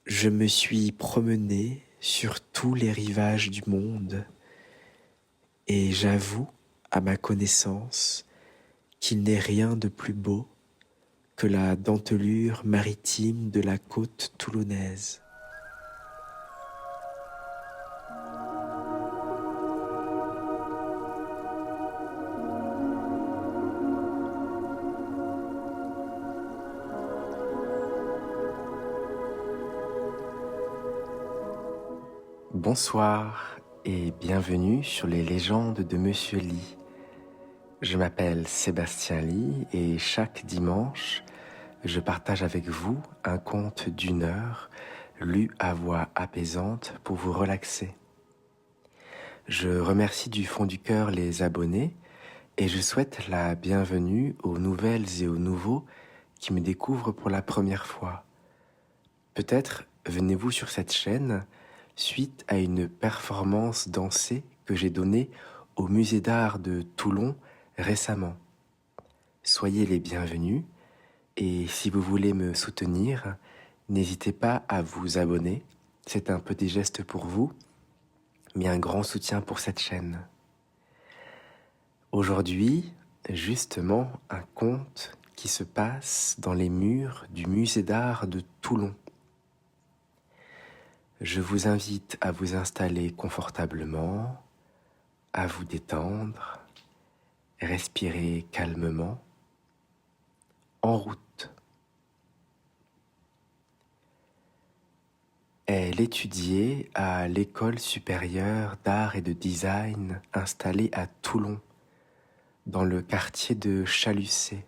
Je me suis promené sur tous les rivages du monde et j'avoue à ma connaissance qu'il n'est rien de plus beau que la dentelure maritime de la côte toulonnaise. Bonsoir et bienvenue sur les légendes de Monsieur Lee. Je m'appelle Sébastien Lee et chaque dimanche, je partage avec vous un conte d'une heure lu à voix apaisante pour vous relaxer. Je remercie du fond du cœur les abonnés et je souhaite la bienvenue aux nouvelles et aux nouveaux qui me découvrent pour la première fois. Peut-être venez-vous sur cette chaîne suite à une performance dansée que j'ai donnée au musée d'art de Toulon récemment. Soyez les bienvenus et si vous voulez me soutenir, n'hésitez pas à vous abonner. C'est un petit geste pour vous, mais un grand soutien pour cette chaîne. Aujourd'hui, justement, un conte qui se passe dans les murs du musée d'art de Toulon. Je vous invite à vous installer confortablement, à vous détendre, respirer calmement, en route. Elle étudiait à l'école supérieure d'art et de design installée à Toulon, dans le quartier de Chalucé.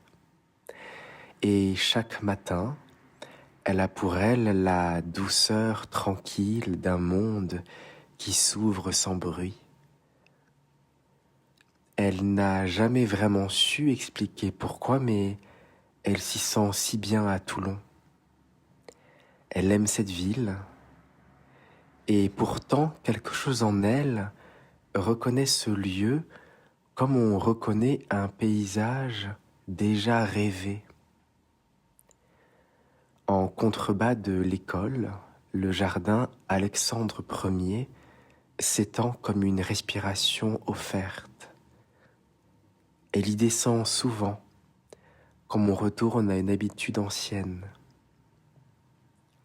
Et chaque matin, elle a pour elle la douceur tranquille d'un monde qui s'ouvre sans bruit. Elle n'a jamais vraiment su expliquer pourquoi, mais elle s'y sent si bien à Toulon. Elle aime cette ville, et pourtant quelque chose en elle reconnaît ce lieu comme on reconnaît un paysage déjà rêvé. En contrebas de l'école, le jardin Alexandre Ier s'étend comme une respiration offerte. Elle y descend souvent, comme on retourne à une habitude ancienne.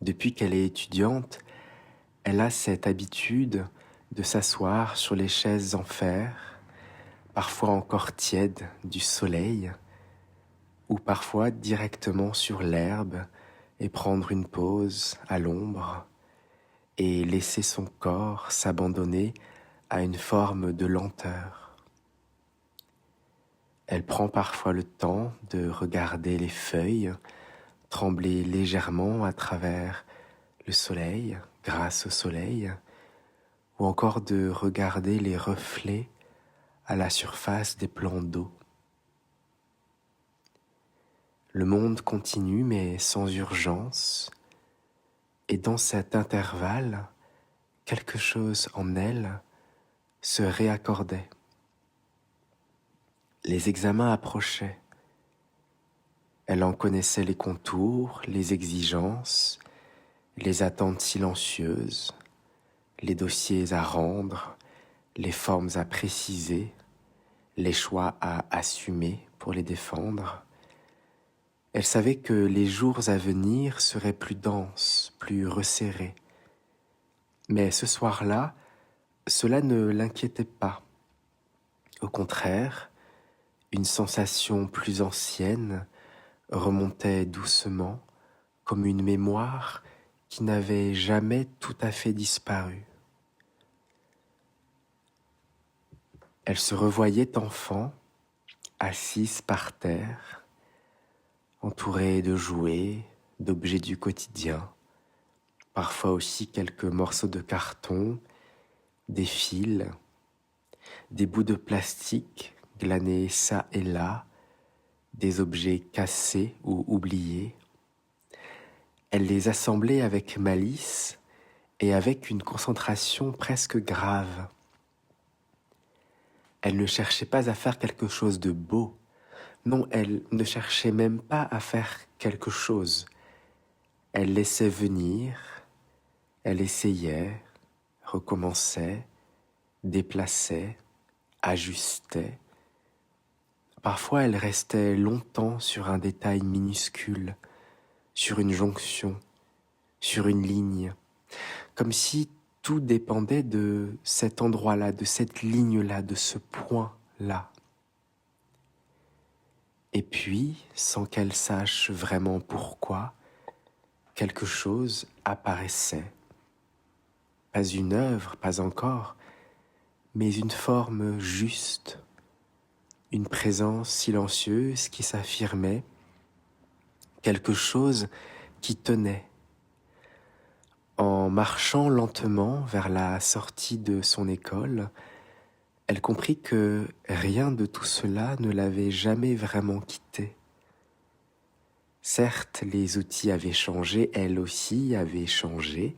Depuis qu'elle est étudiante, elle a cette habitude de s'asseoir sur les chaises en fer, parfois encore tièdes du soleil, ou parfois directement sur l'herbe et prendre une pause à l'ombre et laisser son corps s'abandonner à une forme de lenteur. Elle prend parfois le temps de regarder les feuilles trembler légèrement à travers le soleil, grâce au soleil, ou encore de regarder les reflets à la surface des plans d'eau. Le monde continue mais sans urgence, et dans cet intervalle, quelque chose en elle se réaccordait. Les examens approchaient. Elle en connaissait les contours, les exigences, les attentes silencieuses, les dossiers à rendre, les formes à préciser, les choix à assumer pour les défendre. Elle savait que les jours à venir seraient plus denses, plus resserrés. Mais ce soir-là, cela ne l'inquiétait pas. Au contraire, une sensation plus ancienne remontait doucement comme une mémoire qui n'avait jamais tout à fait disparu. Elle se revoyait enfant, assise par terre, entourée de jouets, d'objets du quotidien, parfois aussi quelques morceaux de carton, des fils, des bouts de plastique glanés çà et là, des objets cassés ou oubliés. Elle les assemblait avec malice et avec une concentration presque grave. Elle ne cherchait pas à faire quelque chose de beau. Non, elle ne cherchait même pas à faire quelque chose. Elle laissait venir, Elle essayait, recommençait, déplaçait, ajustait. Parfois elle restait longtemps sur un détail minuscule, sur une jonction, sur une ligne, comme si tout dépendait de cet endroit-là, de cette ligne-là, de ce point-là. Et puis, sans qu'elle sache vraiment pourquoi, quelque chose apparaissait. Pas une œuvre, pas encore, mais une forme juste, une présence silencieuse qui s'affirmait, quelque chose qui tenait. En marchant lentement vers la sortie de son école, elle comprit que rien de tout cela ne l'avait jamais vraiment quittée. Certes, les outils avaient changé, elle aussi avait changé.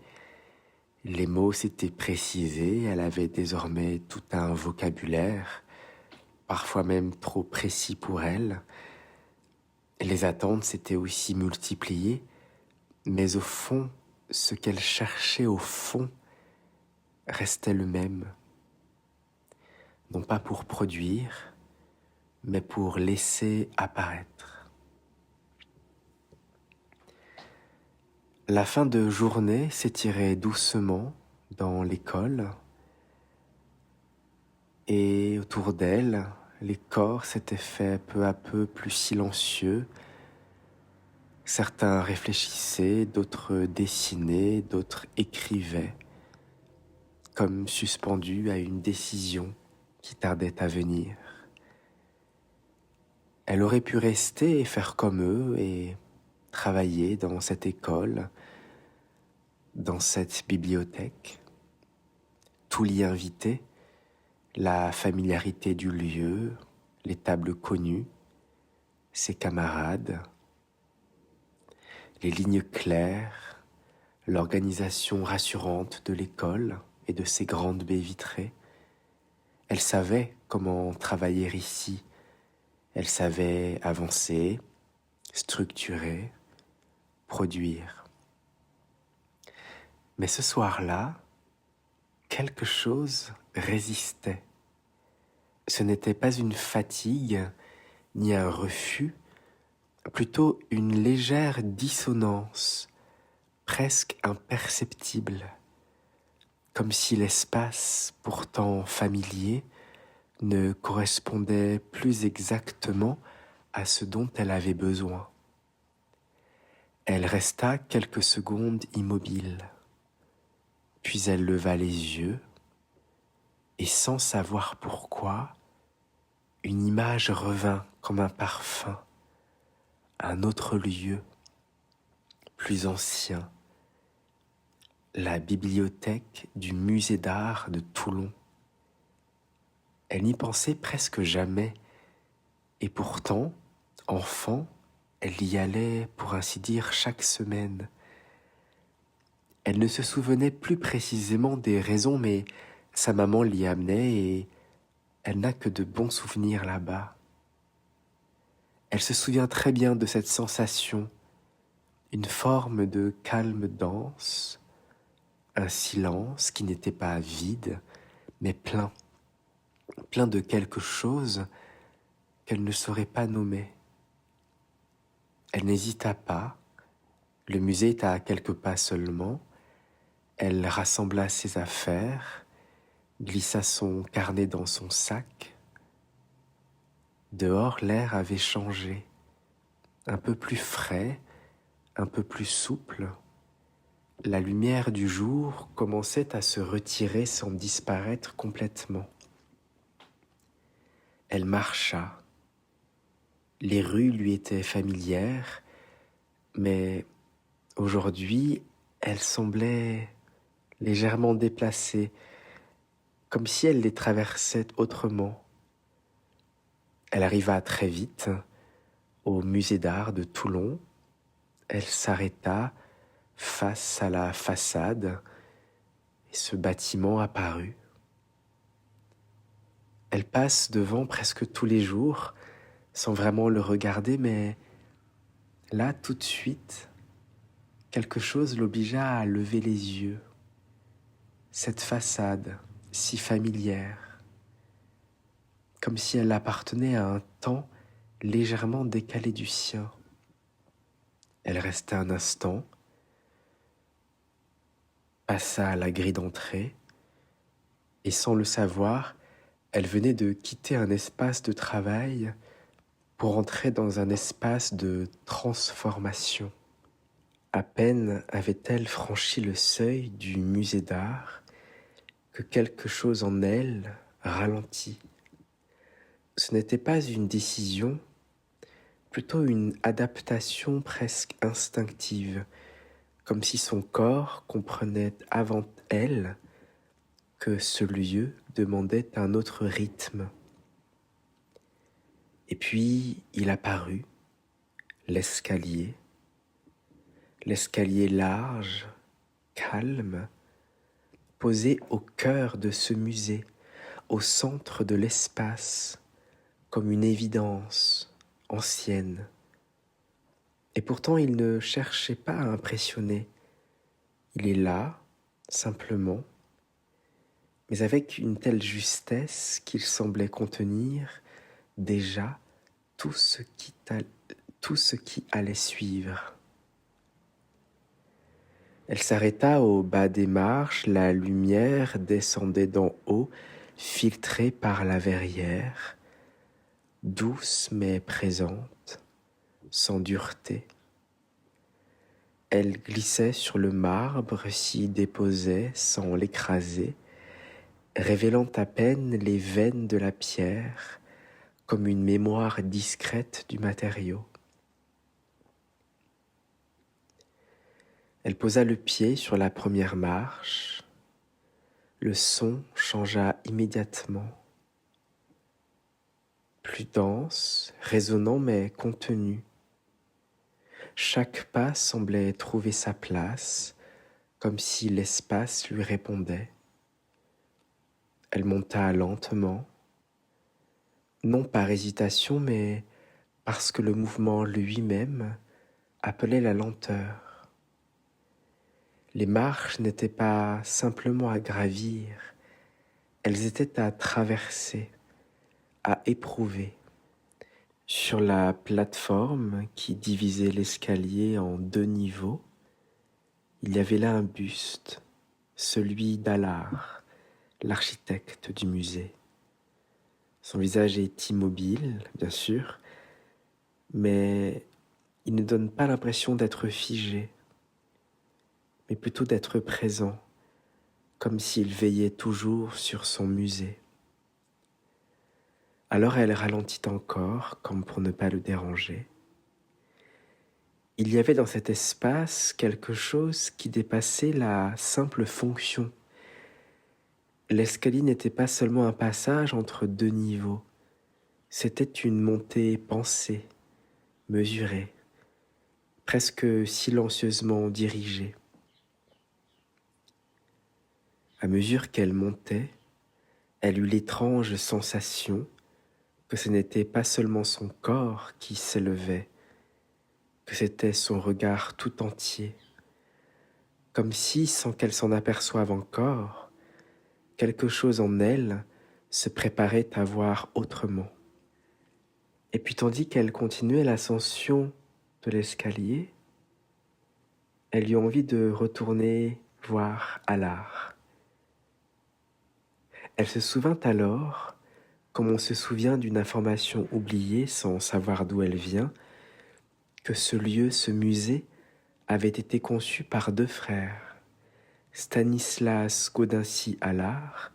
Les mots s'étaient précisés, elle avait désormais tout un vocabulaire, parfois même trop précis pour elle. Les attentes s'étaient aussi multipliées, mais au fond, ce qu'elle cherchait au fond restait le même. Non pas pour produire, mais pour laisser apparaître. La fin de journée s'étirait doucement dans l'école, et autour d'elle, les corps s'étaient faits peu à peu plus silencieux. Certains réfléchissaient, d'autres dessinaient, d'autres écrivaient, comme suspendus à une décision qui tardait à venir. Elle aurait pu rester et faire comme eux et travailler dans cette école, dans cette bibliothèque. Tout l'y invitait, la familiarité du lieu, les tables connues, ses camarades, les lignes claires, l'organisation rassurante de l'école et de ses grandes baies vitrées. Elle savait comment travailler ici, elle savait avancer, structurer, produire. Mais ce soir-là, quelque chose résistait. Ce n'était pas une fatigue, ni un refus, plutôt une légère dissonance, presque imperceptible, comme si l'espace, pourtant familier, ne correspondait plus exactement à ce dont elle avait besoin. Elle resta quelques secondes immobile, puis elle leva les yeux, et sans savoir pourquoi, une image revint comme un parfum, un autre lieu, plus ancien, la bibliothèque du musée d'art de Toulon. Elle n'y pensait presque jamais, et pourtant, enfant, elle y allait, pour ainsi dire, chaque semaine. Elle ne se souvenait plus précisément des raisons, mais sa maman l'y amenait et elle n'a que de bons souvenirs là-bas. Elle se souvient très bien de cette sensation, une forme de calme dense, un silence qui n'était pas vide, mais plein de quelque chose qu'elle ne saurait pas nommer. Elle n'hésita pas, le musée était à quelques pas seulement, elle rassembla ses affaires, glissa son carnet dans son sac. Dehors, l'air avait changé, un peu plus frais, un peu plus souple. La lumière du jour commençait à se retirer sans disparaître complètement. Elle marcha. Les rues lui étaient familières, mais aujourd'hui, elles semblaient légèrement déplacées, comme si elle les traversait autrement. Elle arriva très vite au musée d'art de Toulon. Elle s'arrêta face à la façade et ce bâtiment apparut. Elle passe devant presque tous les jours sans vraiment le regarder, mais là, tout de suite, quelque chose l'obligea à lever les yeux. cette façade si familière, comme si elle appartenait à un temps légèrement décalé du sien. Elle resta un instant, passa à la grille d'entrée, et sans le savoir, elle venait de quitter un espace de travail pour entrer dans un espace de transformation. À peine avait-elle franchi le seuil du musée d'art que quelque chose en elle ralentit. Ce n'était pas une décision, plutôt une adaptation presque instinctive, comme si son corps comprenait avant elle que ce lieu demandait un autre rythme. Et puis il apparut, l'escalier large, calme, posé au cœur de ce musée, au centre de l'espace, comme une évidence ancienne. Et pourtant il ne cherchait pas à impressionner. Il est là, simplement, mais avec une telle justesse qu'il semblait contenir déjà tout ce qui allait suivre. Elle s'arrêta au bas des marches, la lumière descendait d'en haut, filtrée par la verrière, douce mais présente, sans dureté. Elle glissait sur le marbre, s'y déposait sans l'écraser, révélant à peine les veines de la pierre, comme une mémoire discrète du matériau. Elle posa le pied sur la première marche. Le son changea immédiatement. Plus dense, résonnant mais contenu. Chaque pas semblait trouver sa place, comme si l'espace lui répondait. Elle monta lentement, non par hésitation, mais parce que le mouvement lui-même appelait la lenteur. Les marches n'étaient pas simplement à gravir, elles étaient à traverser, à éprouver. Sur la plateforme qui divisait l'escalier en 2 niveaux, il y avait là un buste, celui d'Allard, l'architecte du musée. Son visage est immobile, bien sûr, mais il ne donne pas l'impression d'être figé, mais plutôt d'être présent, comme s'il veillait toujours sur son musée. Alors elle ralentit encore, comme pour ne pas le déranger. Il y avait dans cet espace quelque chose qui dépassait la simple fonction. L'escalier n'était pas seulement un passage entre 2 niveaux, c'était une montée pensée, mesurée, presque silencieusement dirigée. À mesure qu'elle montait, elle eut l'étrange sensation que ce n'était pas seulement son corps qui s'élevait, que c'était son regard tout entier, comme si, sans qu'elle s'en aperçoive encore, quelque chose en elle se préparait à voir autrement. Et puis tandis qu'elle continuait l'ascension de l'escalier, elle eut envie de retourner voir Allard. Elle se souvint alors, comme on se souvient d'une information oubliée sans savoir d'où elle vient, que ce lieu, ce musée, avait été conçu par 2 frères, Stanislas Gaudincy Allard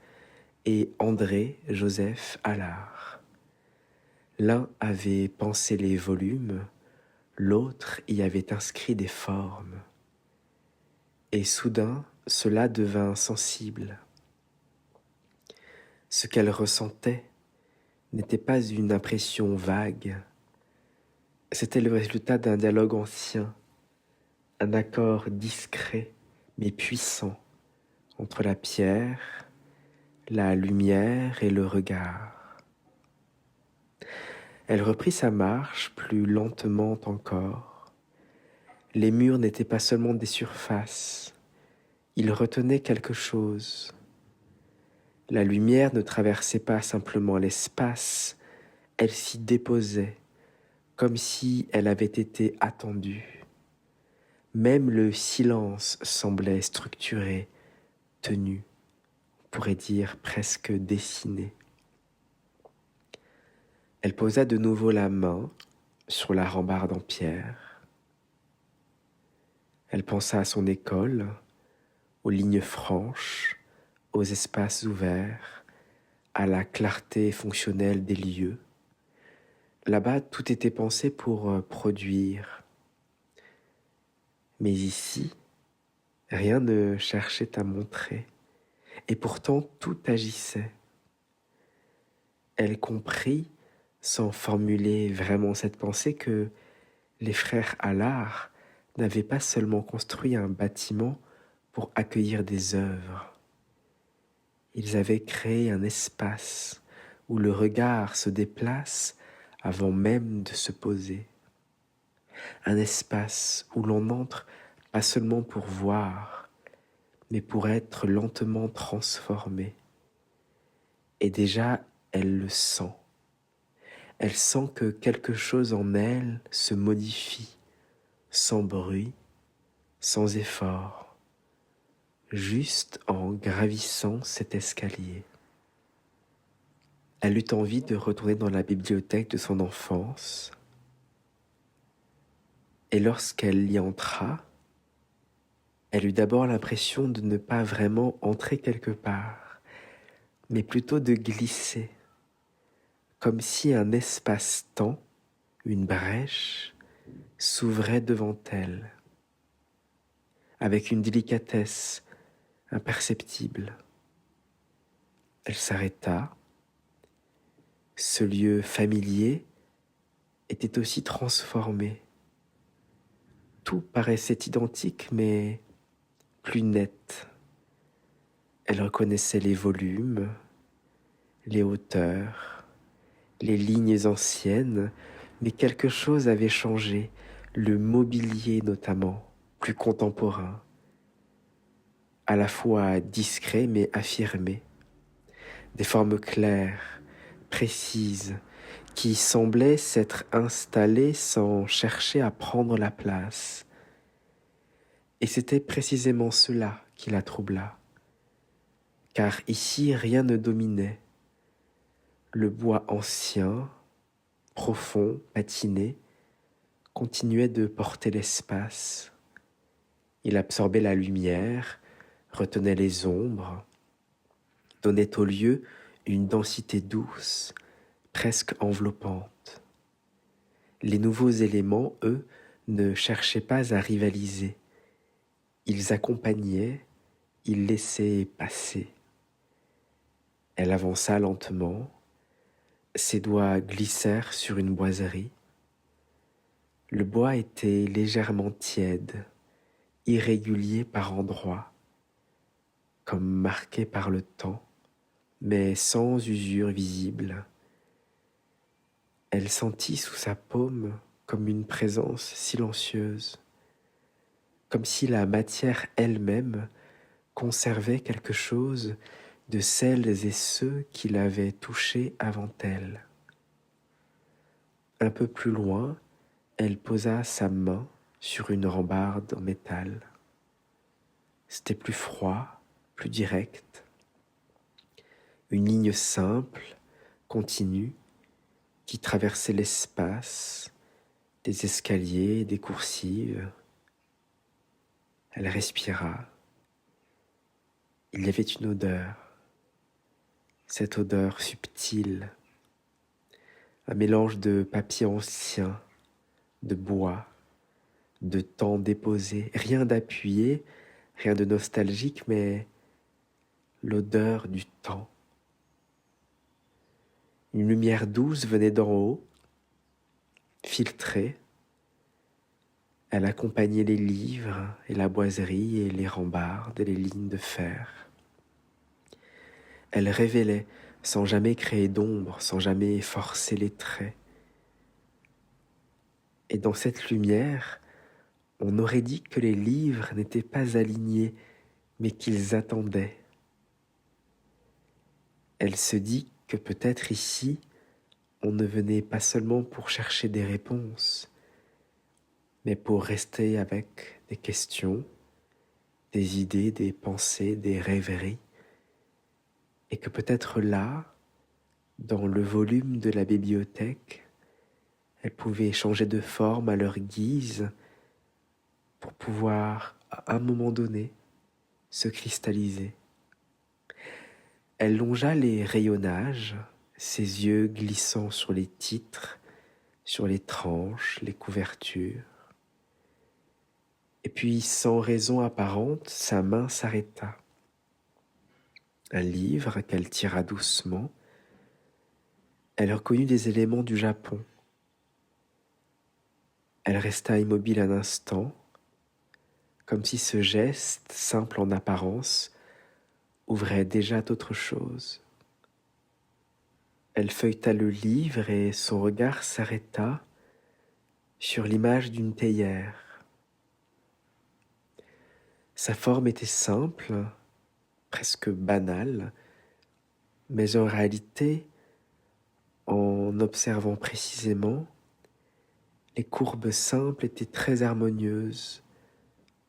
et André Joseph Allard. L'un avait pensé les volumes, l'autre y avait inscrit des formes. Et soudain, cela devint sensible. Ce qu'elle ressentait n'était pas une impression vague, c'était le résultat d'un dialogue ancien, un accord discret mais puissant entre la pierre, la lumière et le regard. Elle reprit sa marche plus lentement encore. Les murs n'étaient pas seulement des surfaces, il retenait quelque chose. La lumière ne traversait pas simplement l'espace, elle s'y déposait, comme si elle avait été attendue. Même le silence semblait structuré, tenu, on pourrait dire presque dessiné. Elle posa de nouveau la main sur la rambarde en pierre. Elle pensa à son école, aux lignes franches, aux espaces ouverts, à la clarté fonctionnelle des lieux. Là-bas, tout était pensé pour produire. Mais ici, rien ne cherchait à montrer, et pourtant tout agissait. Elle comprit, sans formuler vraiment cette pensée, que les frères Allard n'avaient pas seulement construit un bâtiment pour accueillir des œuvres. Ils avaient créé un espace où le regard se déplace avant même de se poser. Un espace où l'on entre pas seulement pour voir, mais pour être lentement transformé. Et déjà, elle le sent. Elle sent que quelque chose en elle se modifie, sans bruit, sans effort, juste en gravissant cet escalier. Elle eut envie de retourner dans la bibliothèque de son enfance, et lorsqu'elle y entra, elle eut d'abord l'impression de ne pas vraiment entrer quelque part, mais plutôt de glisser, comme si un espace-temps, une brèche, s'ouvrait devant elle, avec une délicatesse imperceptible. Elle s'arrêta. Ce lieu familier était aussi transformé. Tout paraissait identique, mais plus net. Elle reconnaissait les volumes, les hauteurs, les lignes anciennes, mais quelque chose avait changé, le mobilier notamment, plus contemporain, à la fois discret mais affirmé, des formes claires, précises, qui semblaient s'être installées sans chercher à prendre la place. Et c'était précisément cela qui la troubla, car ici rien ne dominait. Le bois ancien, profond, patiné, continuait de porter l'espace. Il absorbait la lumière, retenait les ombres, donnait au lieu une densité douce, presque enveloppante. Les nouveaux éléments, eux, ne cherchaient pas à rivaliser. Ils accompagnaient, ils laissaient passer. Elle avança lentement, ses doigts glissèrent sur une boiserie. Le bois était légèrement tiède, irrégulier par endroits, comme marqué par le temps, mais sans usure visible. Elle sentit sous sa paume comme une présence silencieuse, comme si la matière elle-même conservait quelque chose de celles et ceux qui l'avaient touchée avant elle. Un peu plus loin, elle posa sa main sur une rambarde en métal. C'était plus froid, plus direct. Une ligne simple, continue, qui traversait l'espace, des escaliers, des coursives. Elle respira. Il y avait une odeur, cette odeur subtile, un mélange de papier ancien, de bois, de temps déposé, rien d'appuyé, rien de nostalgique, mais l'odeur du temps. Une lumière douce venait d'en haut, filtrée. Elle accompagnait les livres et la boiserie et les rambardes et les lignes de fer. Elle révélait sans jamais créer d'ombre, sans jamais forcer les traits. Et dans cette lumière, on aurait dit que les livres n'étaient pas alignés, mais qu'ils attendaient. Elle se dit que peut-être ici, on ne venait pas seulement pour chercher des réponses, mais pour rester avec des questions, des idées, des pensées, des rêveries, et que peut-être là, dans le volume de la bibliothèque, elles pouvaient changer de forme à leur guise pour pouvoir, à un moment donné, se cristalliser. Elle longea les rayonnages, ses yeux glissant sur les titres, sur les tranches, les couvertures. Et puis, sans raison apparente, sa main s'arrêta. Un livre qu'elle tira doucement. Elle reconnut des éléments du Japon. Elle resta immobile un instant, comme si ce geste, simple en apparence, ouvrait déjà d'autres choses. Elle feuilleta le livre et son regard s'arrêta sur l'image d'une théière. Sa forme était simple, presque banale, mais en réalité, en observant précisément, les courbes simples étaient très harmonieuses,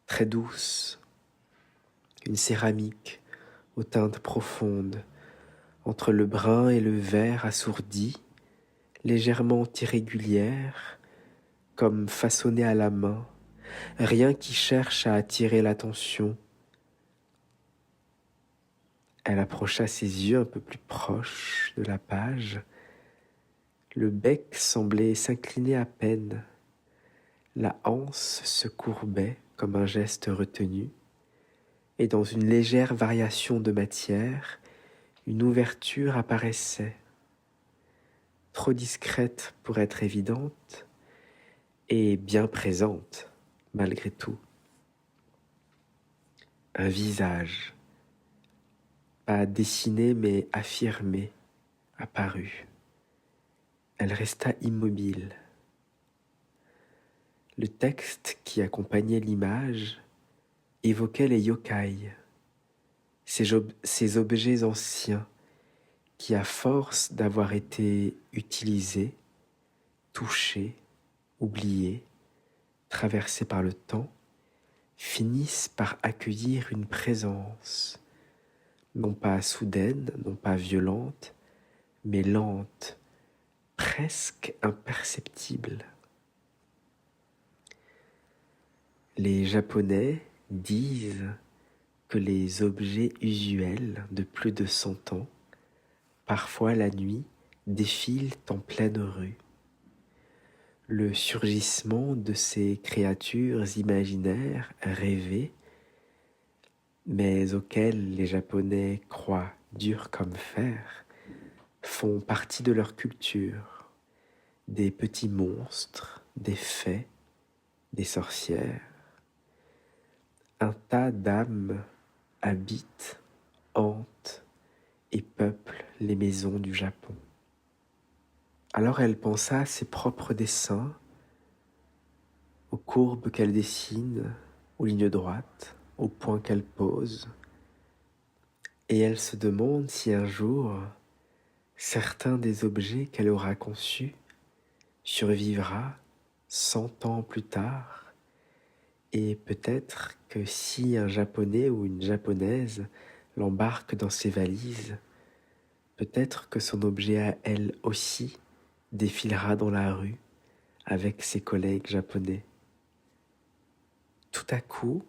très douces. Une céramique aux teintes profondes, entre le brun et le vert assourdi, légèrement irrégulière, comme façonnée à la main, rien qui cherche à attirer l'attention. Elle approcha ses yeux un peu plus proches de la page. Le bec semblait s'incliner à peine. La anse se courbait comme un geste retenu. Et dans une légère variation de matière, une ouverture apparaissait, trop discrète pour être évidente et bien présente malgré tout. Un visage, pas dessiné mais affirmé, apparut. Elle resta immobile. Le texte qui accompagnait l'image évoquait les yokai, ces objets anciens qui, à force d'avoir été utilisés, touchés, oubliés, traversés par le temps, finissent par accueillir une présence, non pas soudaine, non pas violente, mais lente, presque imperceptible. Les Japonais disent que les objets usuels de plus de 100 ans, parfois la nuit, défilent en pleine rue. Le surgissement de ces créatures imaginaires rêvées, mais auxquelles les Japonais croient dures comme fer, font partie de leur culture. Des petits monstres, des fées, des sorcières. Un tas d'âmes habitent, hantent et peuplent les maisons du Japon. Alors elle pensa à ses propres dessins, aux courbes qu'elle dessine, aux lignes droites, aux points qu'elle pose, et elle se demande si un jour, certains des objets qu'elle aura conçus survivra 100 ans plus tard, et peut-être que si un Japonais ou une Japonaise l'embarque dans ses valises, peut-être que son objet à elle aussi défilera dans la rue avec ses collègues japonais. Tout à coup,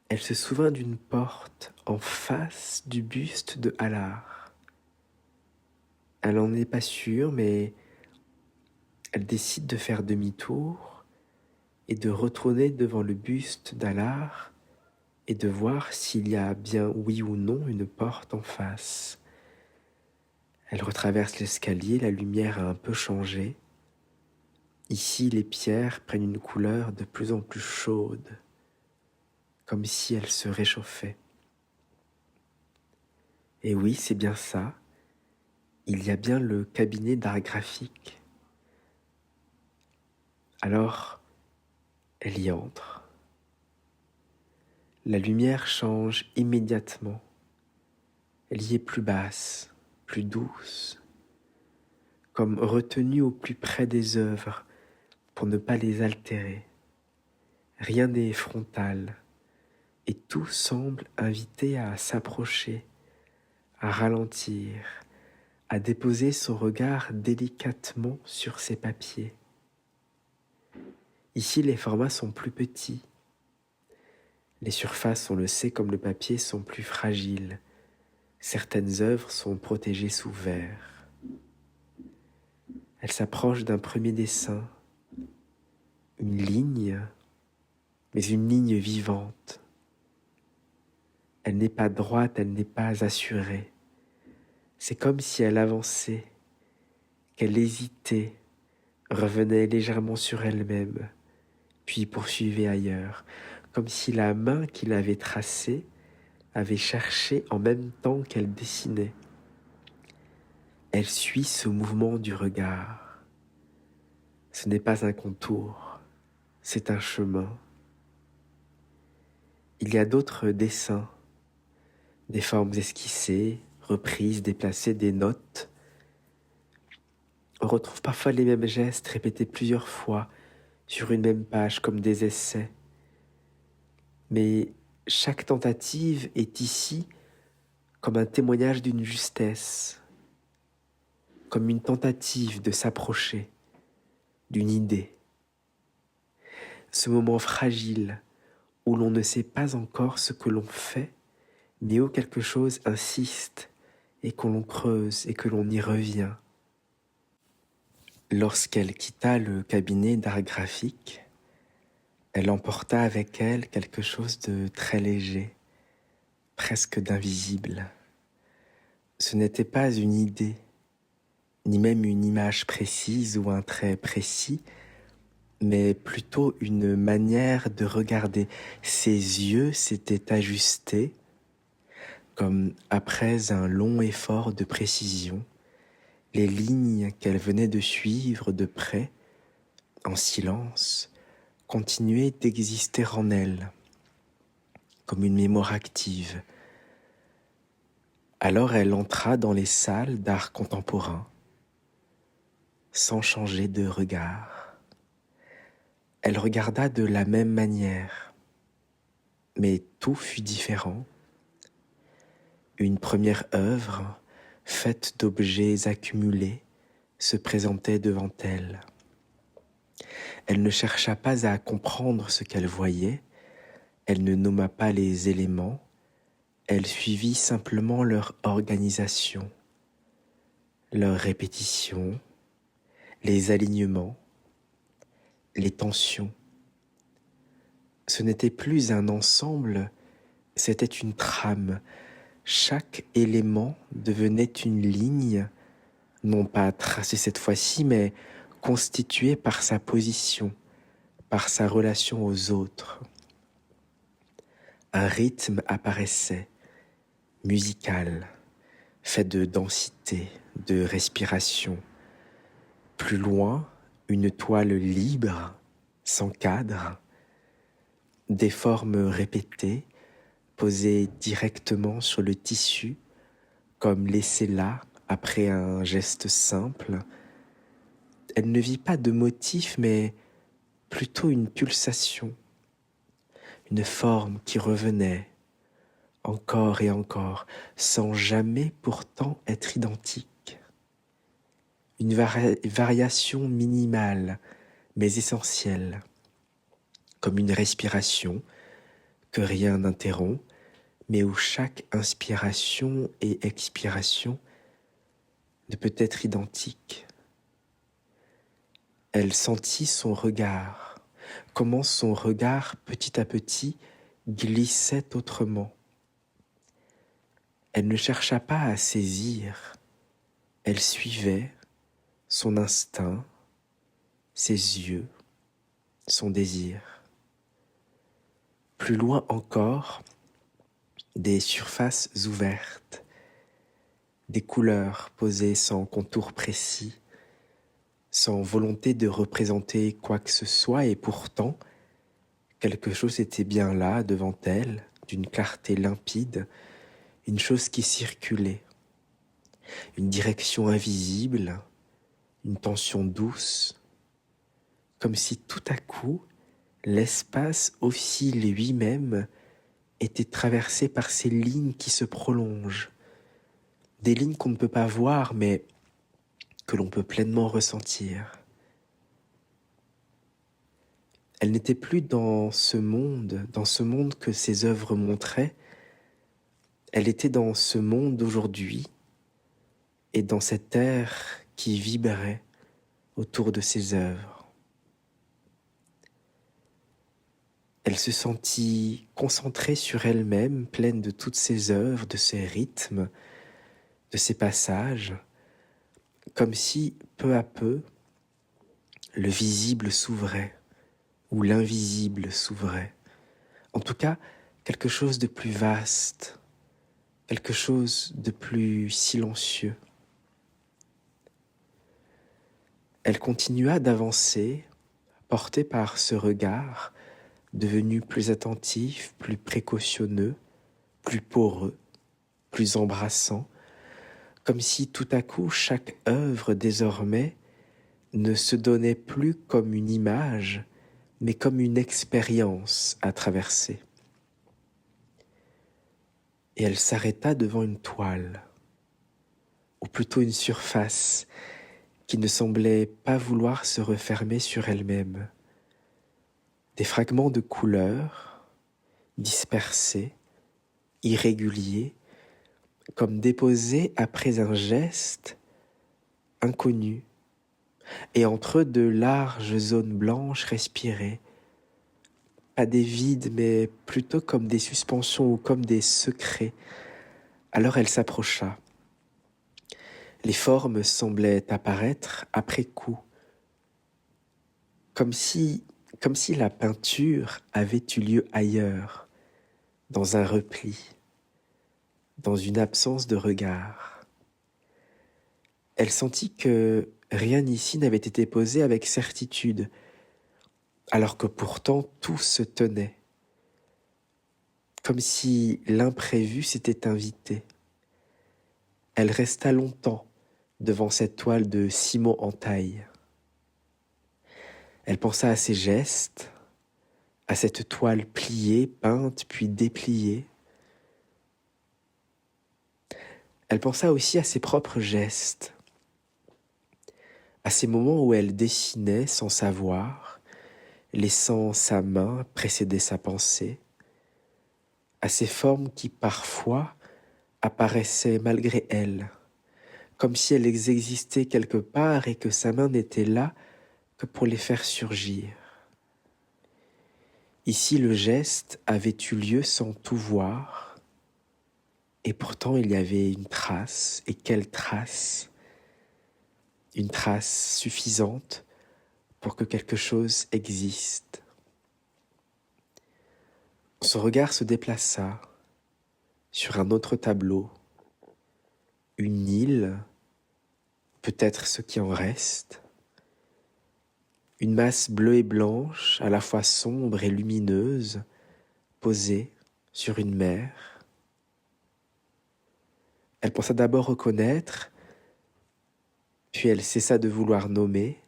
elle se souvint d'une porte en face du buste de Hallar. Elle n'en est pas sûre, mais elle décide de faire demi-tour et de retourner devant le buste d'Hallar et de voir s'il y a bien oui ou non une porte en face. Elle retraverse l'escalier, la lumière a un peu changé. Ici, les pierres prennent une couleur de plus en plus chaude, comme si elles se réchauffaient. Et oui, c'est bien ça, il y a bien le cabinet d'art graphique. Alors, elle y entre. La lumière change immédiatement. Elle y est plus basse, plus douce, comme retenue au plus près des œuvres pour ne pas les altérer. Rien n'est frontal et tout semble inviter à s'approcher, à ralentir, à déposer son regard délicatement sur ces papiers. Ici, les formats sont plus petits. Les surfaces, on le sait, comme le papier, sont plus fragiles. Certaines œuvres sont protégées sous verre. Elle s'approche d'un premier dessin, une ligne, mais une ligne vivante. Elle n'est pas droite, elle n'est pas assurée. C'est comme si elle avançait, qu'elle hésitait, revenait légèrement sur elle-même, puis poursuivait ailleurs, comme si la main qui l'avait tracée avait cherché en même temps qu'elle dessinait. Elle suit ce mouvement du regard. Ce n'est pas un contour, c'est un chemin. Il y a d'autres dessins, des formes esquissées, reprises, déplacées, des notes. On retrouve parfois les mêmes gestes répétés plusieurs fois sur une même page comme des essais. Mais chaque tentative est ici comme un témoignage d'une justesse, comme une tentative de s'approcher d'une idée. Ce moment fragile où l'on ne sait pas encore ce que l'on fait, mais où quelque chose insiste et que l'on creuse et que l'on y revient. Lorsqu'elle quitta le cabinet d'art graphique, elle emporta avec elle quelque chose de très léger, presque d'invisible. Ce n'était pas une idée, ni même une image précise ou un trait précis, mais plutôt une manière de regarder. Ses yeux s'étaient ajustés, comme après un long effort de précision, les lignes qu'elle venait de suivre de près, en silence, continuaient d'exister en elle, comme une mémoire active. Alors elle entra dans les salles d'art contemporain, sans changer de regard. Elle regarda de la même manière, mais tout fut différent. Une première œuvre, faite d'objets accumulés, se présentait devant elle. Elle ne chercha pas à comprendre ce qu'elle voyait, elle ne nomma pas les éléments, elle suivit simplement leur organisation, leur répétition, les alignements, les tensions. Ce n'était plus un ensemble, c'était une trame. Chaque élément devenait une ligne, non pas tracée cette fois-ci, mais constituée par sa position, par sa relation aux autres. Un rythme apparaissait, musical, fait de densité, de respiration. Plus loin, une toile libre, sans cadre, des formes répétées, posées directement sur le tissu, comme laissées là après un geste simple. Elle ne vit pas de motif, mais plutôt une pulsation, une forme qui revenait, encore et encore, sans jamais pourtant être identique. Une variation minimale, mais essentielle, comme une respiration que rien n'interrompt, mais où chaque inspiration et expiration ne peut être identique. Elle sentit son regard, comment son regard petit à petit glissait autrement. Elle ne chercha pas à saisir, elle suivait son instinct, ses yeux, son désir. Plus loin encore, des surfaces ouvertes, des couleurs posées sans contour précis, sans volonté de représenter quoi que ce soit, et pourtant, quelque chose était bien là devant elle, d'une clarté limpide, une chose qui circulait, une direction invisible, une tension douce, comme si tout à coup, l'espace oscille lui-même était traversé par ces lignes qui se prolongent, des lignes qu'on ne peut pas voir mais que l'on peut pleinement ressentir. Elle n'était plus dans ce monde que ses œuvres montraient, elle était dans ce monde d'aujourd'hui et dans cet air qui vibrait autour de ses œuvres. Elle se sentit concentrée sur elle-même, pleine de toutes ses œuvres, de ses rythmes, de ses passages, comme si, peu à peu, le visible s'ouvrait, ou l'invisible s'ouvrait. En tout cas, quelque chose de plus vaste, quelque chose de plus silencieux. Elle continua d'avancer, portée par ce regard, devenu plus attentif, plus précautionneux, plus poreux, plus embrassant, comme si tout à coup chaque œuvre désormais ne se donnait plus comme une image, mais comme une expérience à traverser. Et elle s'arrêta devant une toile, ou plutôt une surface, qui ne semblait pas vouloir se refermer sur elle-même. Des fragments de couleurs, dispersés, irréguliers, comme déposés après un geste inconnu, et entre eux de larges zones blanches respirées, pas des vides, mais plutôt comme des suspensions ou comme des secrets. Alors elle s'approcha. Les formes semblaient apparaître après coup, comme si la peinture avait eu lieu ailleurs, dans un repli, dans une absence de regard. Elle sentit que rien ici n'avait été posé avec certitude, alors que pourtant tout se tenait, comme si l'imprévu s'était invité. Elle resta longtemps devant cette toile de Simon Entaille. Elle pensa à ses gestes, à cette toile pliée, peinte puis dépliée. Elle pensa aussi à ses propres gestes, à ces moments où elle dessinait sans savoir, laissant sa main précéder sa pensée, à ces formes qui parfois apparaissaient malgré elle, comme si elles existaient quelque part et que sa main n'était là que pour les faire surgir. Ici, le geste avait eu lieu sans tout voir, et pourtant il y avait une trace, et quelle trace? Une trace suffisante pour que quelque chose existe. Son regard se déplaça sur un autre tableau, une île, peut-être ce qui en reste, une masse bleue et blanche, à la fois sombre et lumineuse, posée sur une mer. Elle pensa d'abord reconnaître, puis elle cessa de vouloir nommer.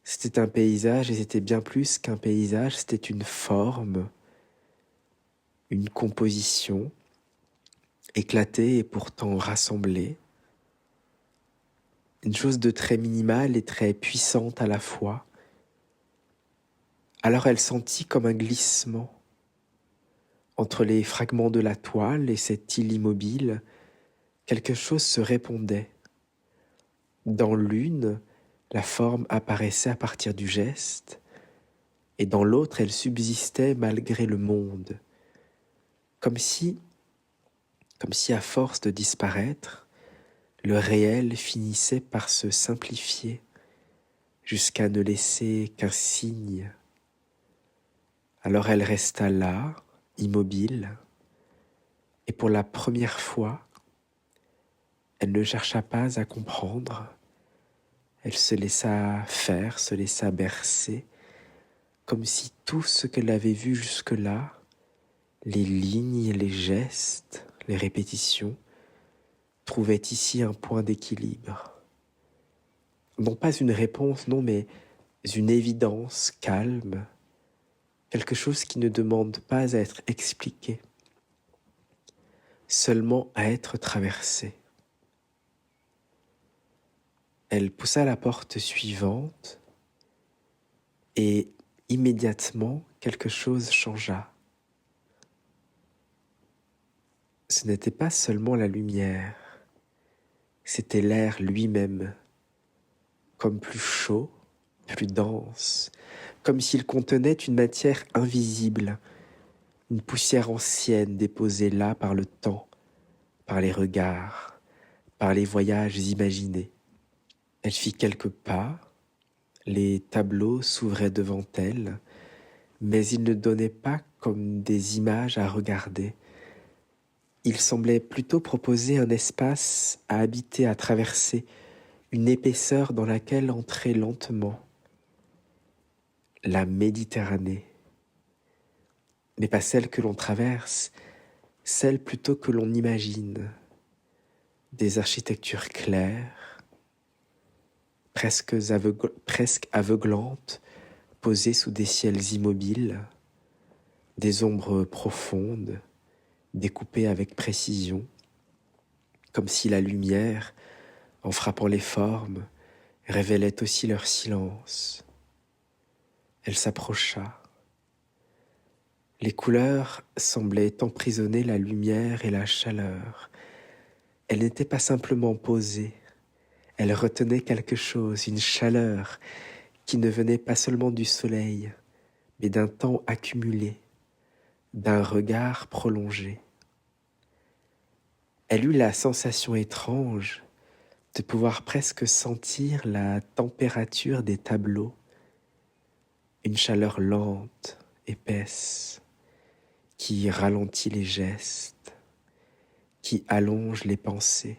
C'était un paysage et c'était bien plus qu'un paysage, c'était une forme, une composition, éclatée et pourtant rassemblée. Une chose de très minimale et très puissante à la fois. Alors elle sentit comme un glissement entre les fragments de la toile et cette île immobile. Quelque chose se répondait. Dans l'une, la forme apparaissait à partir du geste, et dans l'autre, elle subsistait malgré le monde, comme si à force de disparaître, le réel finissait par se simplifier jusqu'à ne laisser qu'un signe. Alors elle resta là, immobile, et pour la première fois, elle ne chercha pas à comprendre, elle se laissa faire, se laissa bercer, comme si tout ce qu'elle avait vu jusque-là, Les lignes, les gestes, les répétitions trouvaient ici un point d'équilibre. Non pas une réponse, non, mais une évidence calme, quelque chose qui ne demande pas à être expliqué, seulement à être traversé. Elle poussa la porte suivante et immédiatement quelque chose changea. Ce n'était pas seulement la lumière, c'était l'air lui-même, comme plus chaud, plus dense, comme s'il contenait une matière invisible, une poussière ancienne déposée là par le temps, par les regards, par les voyages imaginés. Elle fit quelques pas, les tableaux s'ouvraient devant elle, mais ils ne donnaient pas comme des images à regarder. Ils semblaient plutôt proposer un espace à habiter, à traverser, une épaisseur dans laquelle entrait lentement la Méditerranée. Mais pas celle que l'on traverse, celle plutôt que l'on imagine. Des architectures claires, presque aveuglantes, posées sous des ciels immobiles, des ombres profondes, découpées avec précision, comme si la lumière, en frappant les formes, révélait aussi leur silence. Elle s'approcha. Les couleurs semblaient emprisonner la lumière et la chaleur. Elle n'était pas simplement posée, elle retenait quelque chose, une chaleur qui ne venait pas seulement du soleil, mais d'un temps accumulé, d'un regard prolongé. Elle eut la sensation étrange de pouvoir presque sentir la température des tableaux, une chaleur lente, épaisse, qui ralentit les gestes, qui allonge les pensées.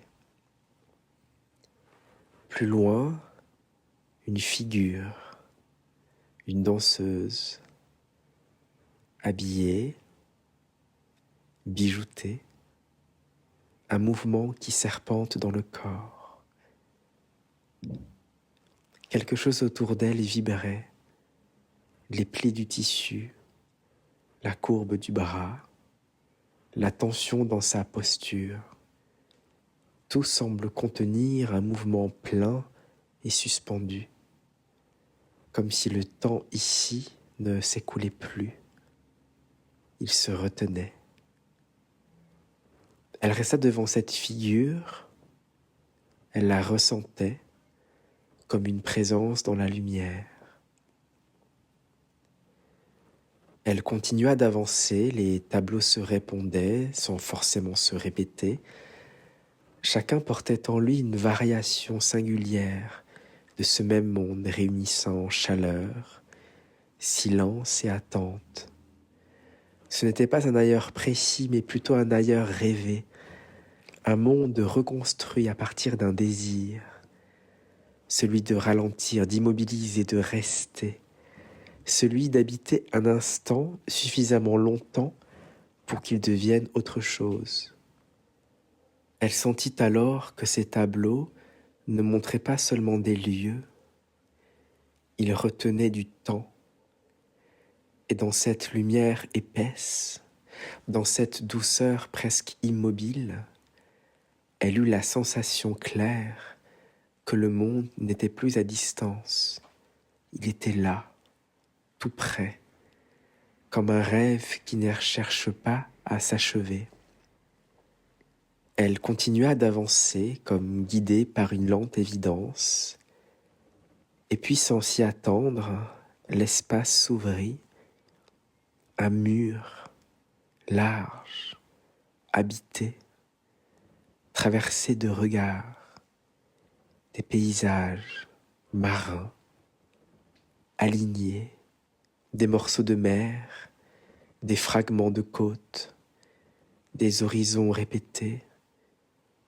Plus loin, une figure, une danseuse, habillée, bijoutée, un mouvement qui serpente dans le corps. Quelque chose autour d'elle vibrait, les plis du tissu, la courbe du bras, la tension dans sa posture. Tout semble contenir un mouvement plein et suspendu, comme si le temps ici ne s'écoulait plus. Il se retenait. Elle resta devant cette figure, elle la ressentait comme une présence dans la lumière. Elle continua d'avancer, les tableaux se répondaient sans forcément se répéter. Chacun portait en lui une variation singulière de ce même monde réunissant chaleur, silence et attente. Ce n'était pas un ailleurs précis, mais plutôt un ailleurs rêvé, un monde reconstruit à partir d'un désir, celui de ralentir, d'immobiliser, de rester, celui d'habiter un instant suffisamment longtemps pour qu'il devienne autre chose. Elle sentit alors que ces tableaux ne montraient pas seulement des lieux, ils retenaient du temps. Et dans cette lumière épaisse, dans cette douceur presque immobile, elle eut la sensation claire que le monde n'était plus à distance. Il était là, tout près, comme un rêve qui ne cherche pas à s'achever. Elle continua d'avancer comme guidée par une lente évidence, et puis sans s'y attendre, l'espace s'ouvrit, un mur large, habité, traversé de regards, des paysages marins, alignés, des morceaux de mer, des fragments de côte, des horizons répétés,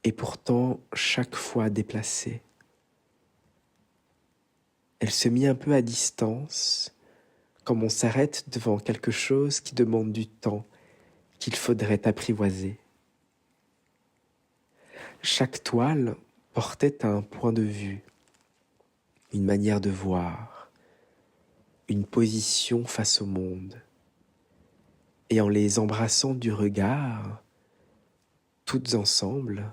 et pourtant chaque fois déplacés. Elle se mit un peu à distance, comme on s'arrête devant quelque chose qui demande du temps, qu'il faudrait apprivoiser. Chaque toile portait un point de vue, une manière de voir, une position face au monde. Et en les embrassant du regard, toutes ensemble,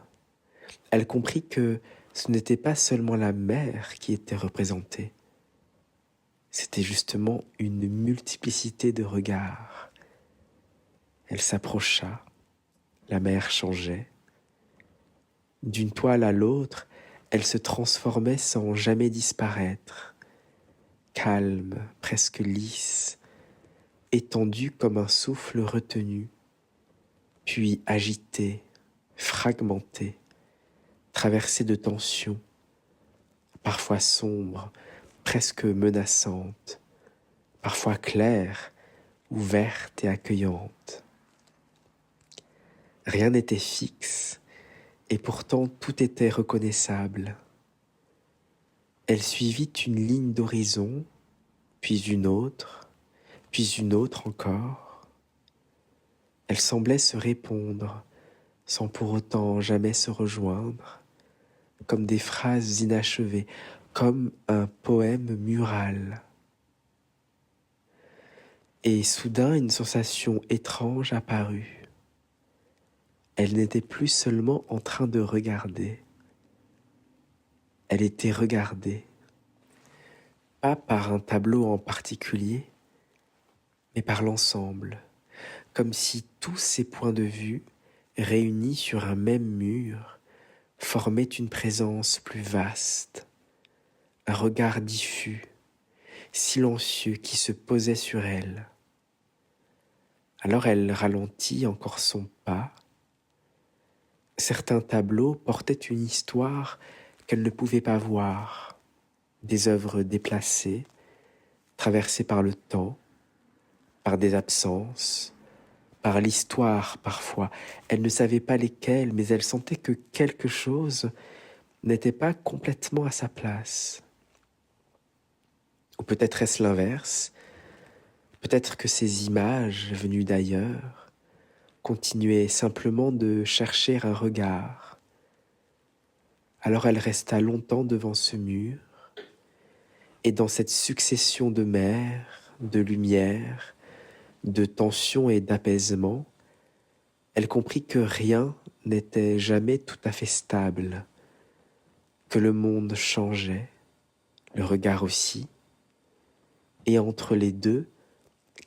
elle comprit que ce n'était pas seulement la mer qui était représentée, c'était justement une multiplicité de regards. Elle s'approcha, la mer changeait. D'une toile à l'autre, elle se transformait sans jamais disparaître, calme, presque lisse, étendue comme un souffle retenu, puis agitée, fragmentée, traversée de tensions, parfois sombres, presque menaçantes, parfois claires, ouverte et accueillante. Rien n'était fixe, et pourtant tout était reconnaissable. Elle suivit une ligne d'horizon, puis une autre encore. Elle semblait se répondre, sans pour autant jamais se rejoindre, comme des phrases inachevées, comme un poème mural. Et soudain, une sensation étrange apparut. Elle n'était plus seulement en train de regarder. Elle était regardée, pas par un tableau en particulier, mais par l'ensemble, comme si tous ces points de vue, réunis sur un même mur, formaient une présence plus vaste, un regard diffus, silencieux qui se posait sur elle. Alors elle ralentit encore son pas. Certains tableaux portaient une histoire qu'elle ne pouvait pas voir, des œuvres déplacées, traversées par le temps, par des absences, par l'histoire parfois. Elle ne savait pas lesquelles, mais elle sentait que quelque chose n'était pas complètement à sa place. Ou peut-être est-ce l'inverse, peut-être que ces images venues d'ailleurs continuaient simplement de chercher un regard. Alors elle resta longtemps devant ce mur, et dans cette succession de mers, de lumière, de tension et d'apaisement, elle comprit que rien n'était jamais tout à fait stable, que le monde changeait, le regard aussi, et entre les deux,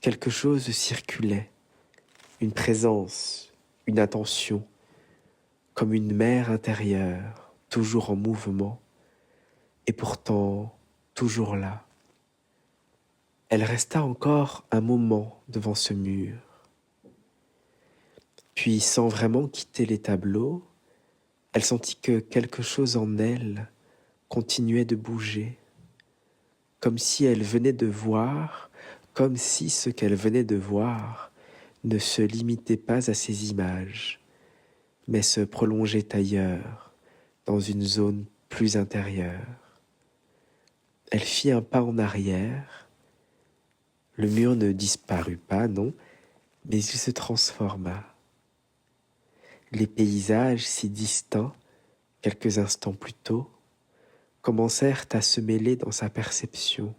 quelque chose circulait, une présence, une attention, comme une mer intérieure, toujours en mouvement, et pourtant toujours là. Elle resta encore un moment devant ce mur. Puis, sans vraiment quitter les tableaux, elle sentit que quelque chose en elle continuait de bouger, comme si elle venait de voir, comme si ce qu'elle venait de voir ne se limitait pas à ces images, mais se prolongeait ailleurs, dans une zone plus intérieure. Elle fit un pas en arrière. Le mur ne disparut pas, non, mais il se transforma. Les paysages si distincts, quelques instants plus tôt, commencèrent à se mêler dans sa perception.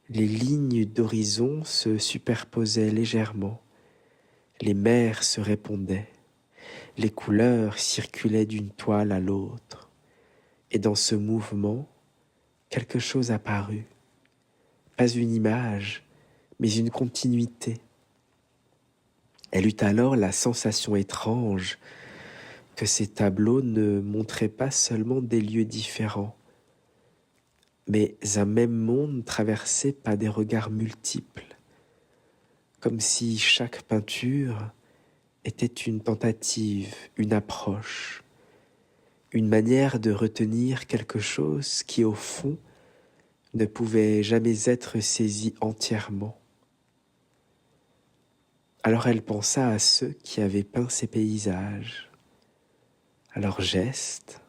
Les lignes d'horizon se superposaient légèrement, les mers se répondaient, les couleurs circulaient d'une toile à l'autre, et dans ce mouvement, quelque chose apparut, pas une image, mais une continuité. Elle eut alors la sensation étrange que ces tableaux ne montraient pas seulement des lieux différents, mais un même monde traversé par des regards multiples, comme si chaque peinture était une tentative, une approche, une manière de retenir quelque chose qui, au fond, ne pouvait jamais être saisi entièrement. Alors elle pensa à ceux qui avaient peint ces paysages, à leurs gestes,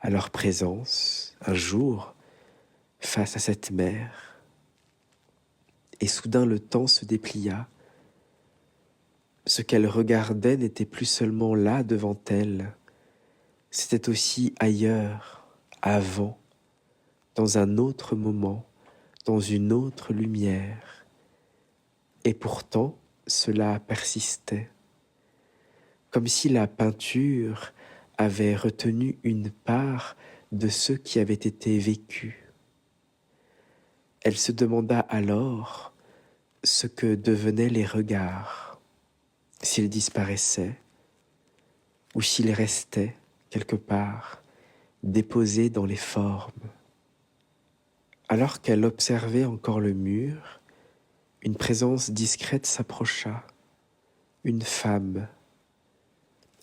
à leur présence, un jour, face à cette mer. Et soudain le temps se déplia. Ce qu'elle regardait n'était plus seulement là devant elle, c'était aussi ailleurs, avant, dans un autre moment, dans une autre lumière. Et pourtant, cela persistait, comme si la peinture avait retenu une part de ce qui avait été vécu. Elle se demanda alors ce que devenaient les regards, s'ils disparaissaient ou s'ils restaient quelque part, déposés dans les formes. Alors qu'elle observait encore le mur, une présence discrète s'approcha, une femme.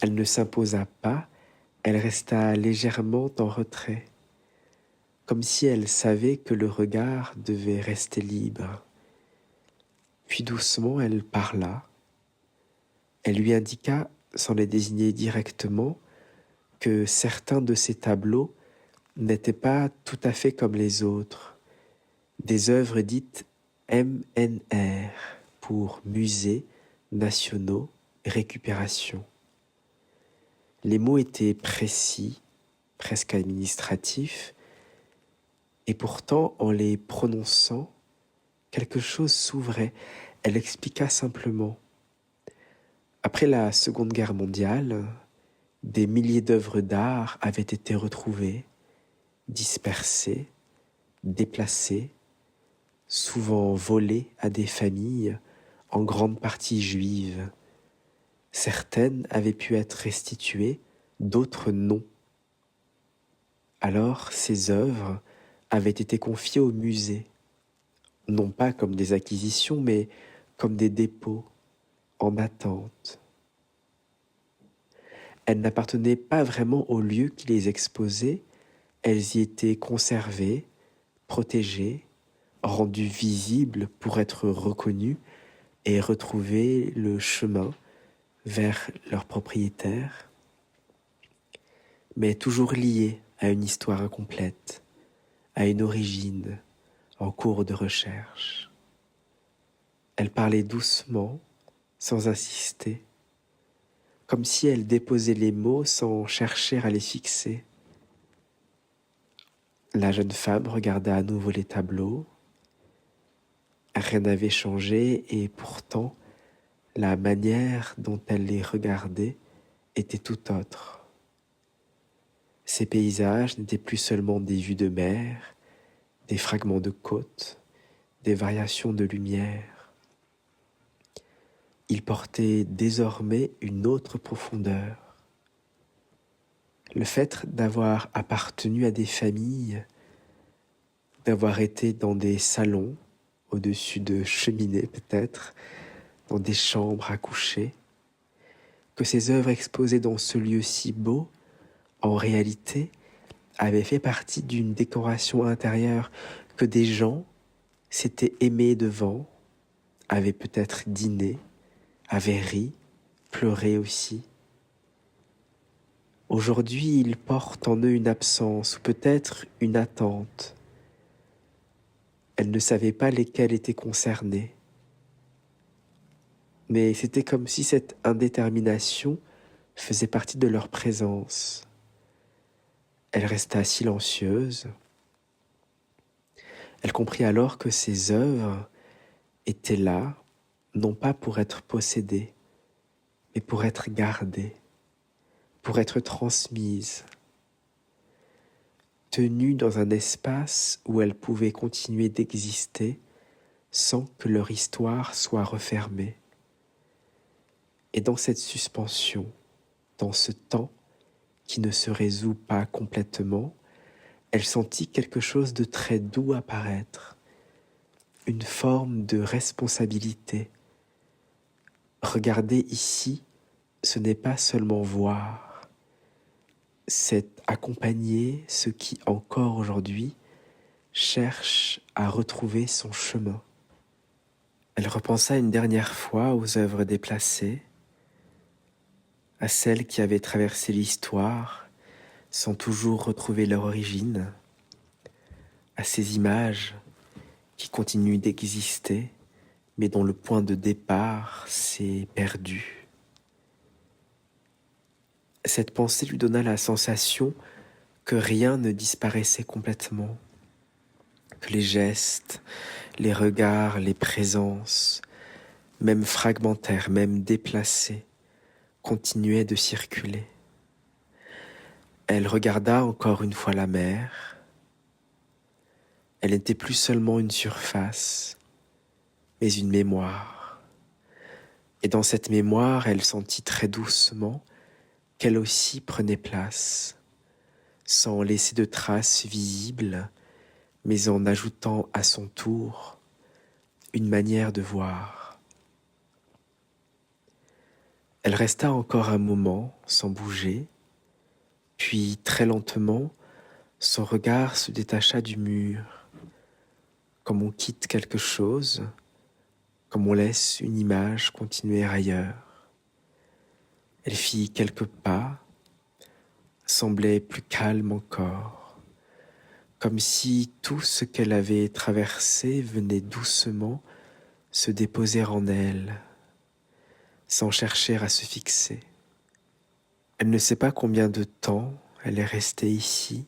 Elle ne s'imposa pas, elle resta légèrement en retrait, comme si elle savait que le regard devait rester libre. Puis doucement elle parla. Elle lui indiqua, sans les désigner directement, que certains de ses tableaux n'étaient pas tout à fait comme les autres, des œuvres dites MNR pour Musées Nationaux Récupération. Les mots étaient précis, presque administratifs, et pourtant, en les prononçant, quelque chose s'ouvrait. Elle expliqua simplement. Après la Seconde Guerre mondiale, des milliers d'œuvres d'art avaient été retrouvées, dispersées, déplacées, souvent volées à des familles, en grande partie juives. Certaines avaient pu être restituées, d'autres non. Alors ces œuvres avaient été confiées au musée, non pas comme des acquisitions, mais comme des dépôts, en attente. Elles n'appartenaient pas vraiment au lieu qui les exposait, elles y étaient conservées, protégées, rendues visibles pour être reconnues et retrouver le chemin vers leur propriétaire, mais toujours liées à une histoire incomplète, à une origine en cours de recherche. Elle parlait doucement, sans insister, comme si elle déposait les mots sans chercher à les fixer. La jeune femme regarda à nouveau les tableaux. Rien n'avait changé et pourtant, la manière dont elle les regardait était tout autre. Ces paysages n'étaient plus seulement des vues de mer, des fragments de côte, des variations de lumière. Ils portaient désormais une autre profondeur. Le fait d'avoir appartenu à des familles, d'avoir été dans des salons, au-dessus de cheminées peut-être, dans des chambres à coucher, que ces œuvres exposées dans ce lieu si beau, en réalité, avaient fait partie d'une décoration intérieure, que des gens s'étaient aimés devant, avaient peut-être dîné, avaient ri, pleuré aussi. Aujourd'hui, ils portent en eux une absence ou peut-être une attente. Elle ne savait pas lesquels étaient concernés. Mais c'était comme si cette indétermination faisait partie de leur présence. Elle resta silencieuse. Elle comprit alors que ces œuvres étaient là, non pas pour être possédées, mais pour être gardées, pour être transmises, tenues dans un espace où elles pouvaient continuer d'exister sans que leur histoire soit refermée. Et dans cette suspension, dans ce temps qui ne se résout pas complètement, elle sentit quelque chose de très doux apparaître, une forme de responsabilité. Regarder ici, ce n'est pas seulement voir, c'est accompagner ce qui encore aujourd'hui cherche à retrouver son chemin. Elle repensa une dernière fois aux œuvres déplacées, à celles qui avaient traversé l'histoire sans toujours retrouver leur origine, à ces images qui continuent d'exister mais dont le point de départ s'est perdu. Cette pensée lui donna la sensation que rien ne disparaissait complètement, que les gestes, les regards, les présences, même fragmentaires, même déplacés, continuaient de circuler. Elle regarda encore une fois la mer. Elle n'était plus seulement une surface, mais une mémoire. Et dans cette mémoire, elle sentit très doucement qu'elle aussi prenait place, sans laisser de traces visibles, mais en ajoutant à son tour une manière de voir. Elle resta encore un moment sans bouger, puis très lentement, son regard se détacha du mur, comme on quitte quelque chose, comme on laisse une image continuer ailleurs. Elle fit quelques pas, semblait plus calme encore, comme si tout ce qu'elle avait traversé venait doucement se déposer en elle, sans chercher à se fixer. Elle ne sait pas combien de temps elle est restée ici,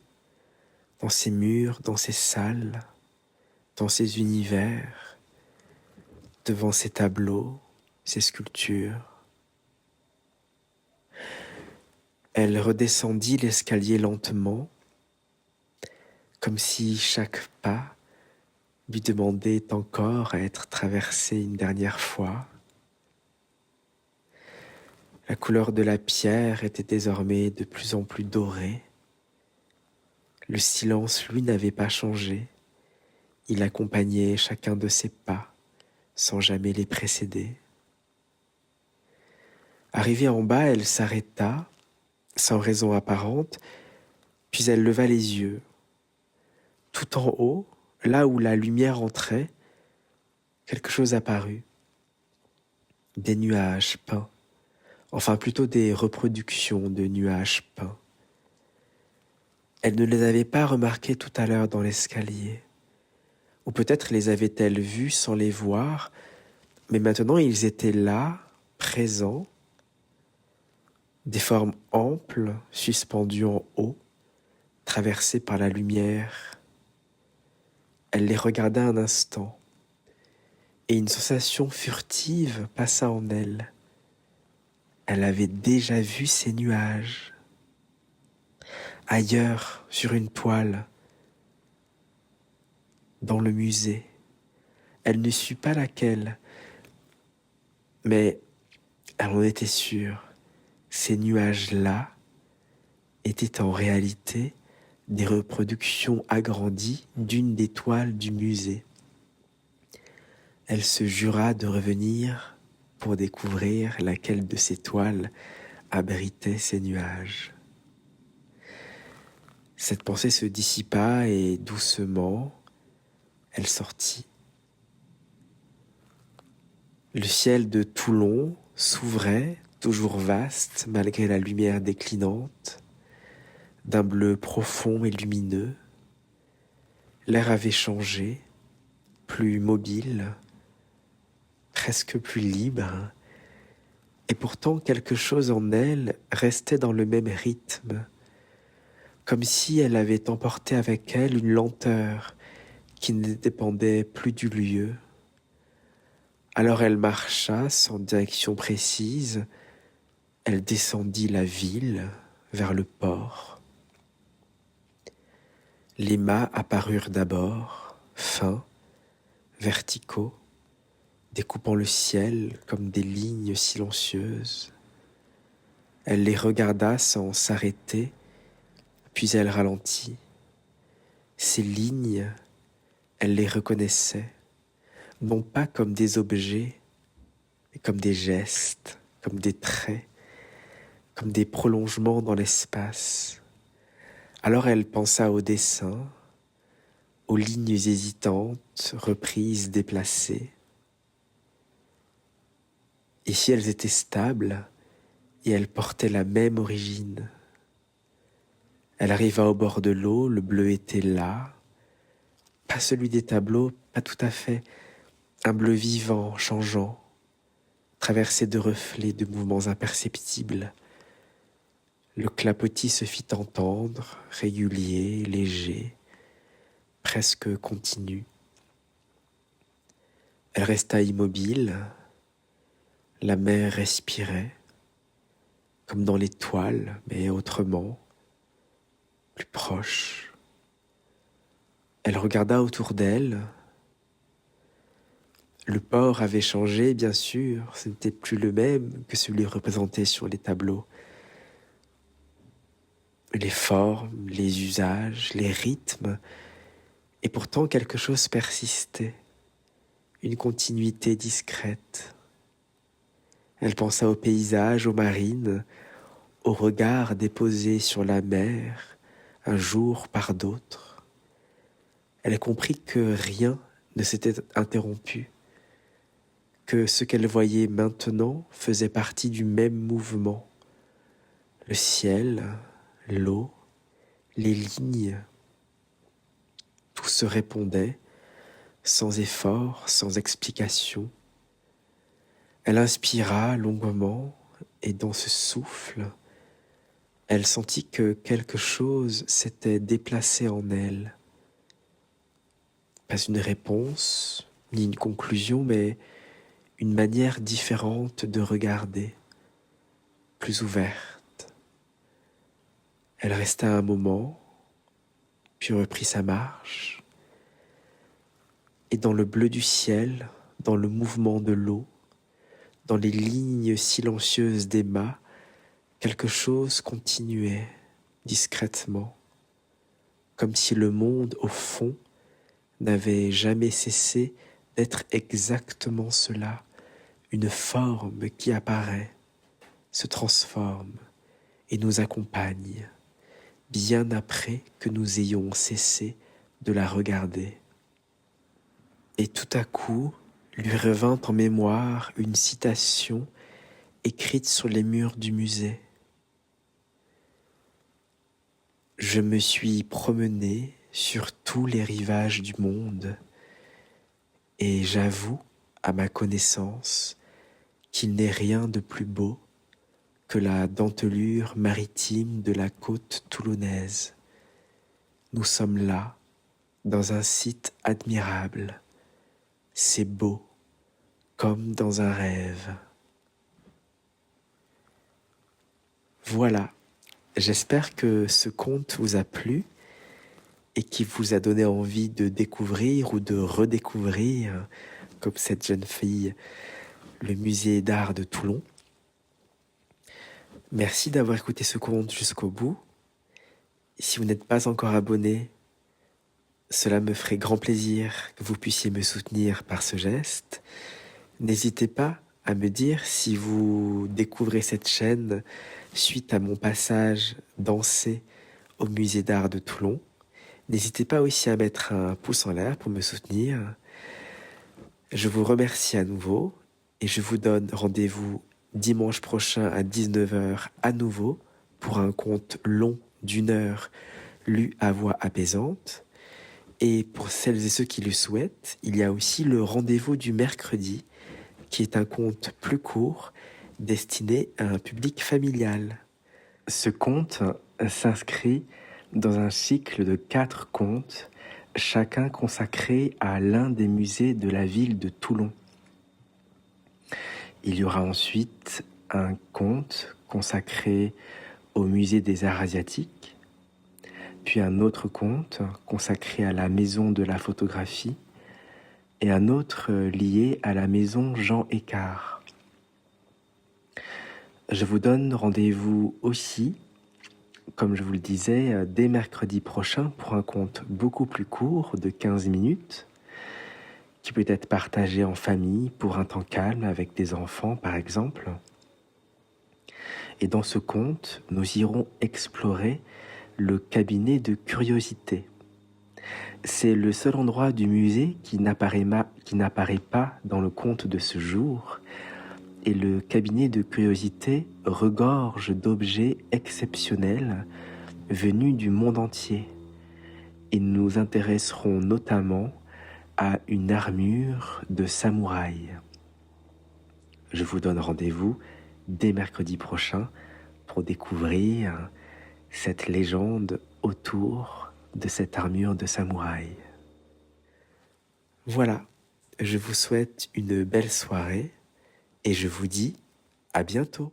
dans ces murs, dans ces salles, dans ces univers, devant ces tableaux, ces sculptures. Elle redescendit l'escalier lentement, comme si chaque pas lui demandait encore à être traversé une dernière fois. La couleur de la pierre était désormais de plus en plus dorée. Le silence, lui, n'avait pas changé. Il accompagnait chacun de ses pas, sans jamais les précéder. Arrivée en bas, elle s'arrêta, sans raison apparente, puis elle leva les yeux. Tout en haut, là où la lumière entrait, quelque chose apparut. Des nuages peints, enfin plutôt des reproductions de nuages peints. Elle ne les avait pas remarqués tout à l'heure dans l'escalier. Ou peut-être les avait-elle vus sans les voir, mais maintenant ils étaient là, présents, des formes amples, suspendues en haut, traversées par la lumière. Elle les regarda un instant, et une sensation furtive passa en elle. Elle avait déjà vu ces nuages. Ailleurs, sur une toile, dans le musée. Elle ne sut pas laquelle, mais elle en était sûre. Ces nuages-là étaient en réalité des reproductions agrandies d'une des toiles du musée. Elle se jura de revenir pour découvrir laquelle de ces toiles abritait ces nuages. Cette pensée se dissipa et doucement, elle sortit. Le ciel de Toulon s'ouvrait, toujours vaste malgré la lumière déclinante, d'un bleu profond et lumineux. L'air avait changé, plus mobile, presque plus libre, et pourtant quelque chose en elle restait dans le même rythme, comme si elle avait emporté avec elle une lenteur qui ne dépendait plus du lieu. Alors elle marcha sans direction précise, elle descendit la ville vers le port. Les mâts apparurent d'abord, fins, verticaux, découpant le ciel comme des lignes silencieuses. Elle les regarda sans s'arrêter, puis elle ralentit. Ces lignes, elle les reconnaissait, non pas comme des objets, mais comme des gestes, comme des traits, comme des prolongements dans l'espace. Alors elle pensa au dessin, aux lignes hésitantes, reprises, déplacées. Et si elles étaient stables, et elles portaient la même origine. Elle arriva au bord de l'eau, le bleu était là, pas celui des tableaux, pas tout à fait, un bleu vivant, changeant, traversé de reflets de mouvements imperceptibles. Le clapotis se fit entendre, régulier, léger, presque continu. Elle resta immobile, la mer respirait, comme dans les toiles, mais autrement, plus proche. Elle regarda autour d'elle. Le port avait changé, bien sûr, ce n'était plus le même que celui représenté sur les tableaux. Les formes, les usages, les rythmes, et pourtant quelque chose persistait, une continuité discrète. Elle pensa au paysage, aux marines, au regard déposé sur la mer, un jour par d'autres. Elle comprit que rien ne s'était interrompu, que ce qu'elle voyait maintenant faisait partie du même mouvement. Le ciel, l'eau, les lignes, tout se répondait, sans effort, sans explication. Elle inspira longuement, et dans ce souffle, elle sentit que quelque chose s'était déplacé en elle. Pas une réponse, ni une conclusion, mais une manière différente de regarder, plus ouverte. Elle resta un moment, puis reprit sa marche, et dans le bleu du ciel, dans le mouvement de l'eau, dans les lignes silencieuses des mâts, quelque chose continuait discrètement, comme si le monde, au fond, n'avait jamais cessé d'être exactement cela, une forme qui apparaît, se transforme et nous accompagne, bien après que nous ayons cessé de la regarder. Et tout à coup, lui revint en mémoire une citation écrite sur les murs du musée. Je me suis promené sur tous les rivages du monde et j'avoue, à ma connaissance, qu'il n'est rien de plus beau que la dentelure maritime de la côte toulonnaise. Nous sommes là, dans un site admirable. C'est beau, comme dans un rêve. Voilà, j'espère que ce conte vous a plu et qui vous a donné envie de découvrir ou de redécouvrir, comme cette jeune fille, le musée d'art de Toulon. Merci d'avoir écouté ce conte jusqu'au bout. Si vous n'êtes pas encore abonné, cela me ferait grand plaisir que vous puissiez me soutenir par ce geste. N'hésitez pas à me dire si vous découvrez cette chaîne suite à mon passage dansé au musée d'art de Toulon. N'hésitez pas aussi à mettre un pouce en l'air pour me soutenir. Je vous remercie à nouveau et je vous donne rendez-vous dimanche prochain à 19 h à nouveau pour un conte long d'1 heure lu à voix apaisante. Et pour celles et ceux qui le souhaitent, il y a aussi le rendez-vous du mercredi qui est un conte plus court destiné à un public familial. Ce conte s'inscrit dans un cycle de 4 contes, chacun consacré à l'un des musées de la ville de Toulon. Il y aura ensuite un conte consacré au musée des arts asiatiques, puis un autre conte consacré à la maison de la photographie et un autre lié à la maison Jean Écart. Je vous donne rendez-vous aussi, comme je vous le disais, dès mercredi prochain pour un conte beaucoup plus court de 15 minutes qui peut être partagé en famille pour un temps calme avec des enfants par exemple. Et dans ce conte, nous irons explorer le cabinet de curiosité. C'est le seul endroit du musée qui n'apparaît pas dans le conte de ce jour, et le cabinet de curiosité regorge d'objets exceptionnels venus du monde entier. Et nous nous intéresserons notamment a une armure de samouraï. Je vous donne rendez-vous dès mercredi prochain pour découvrir cette légende autour de cette armure de samouraï. Voilà, je vous souhaite une belle soirée et je vous dis à bientôt.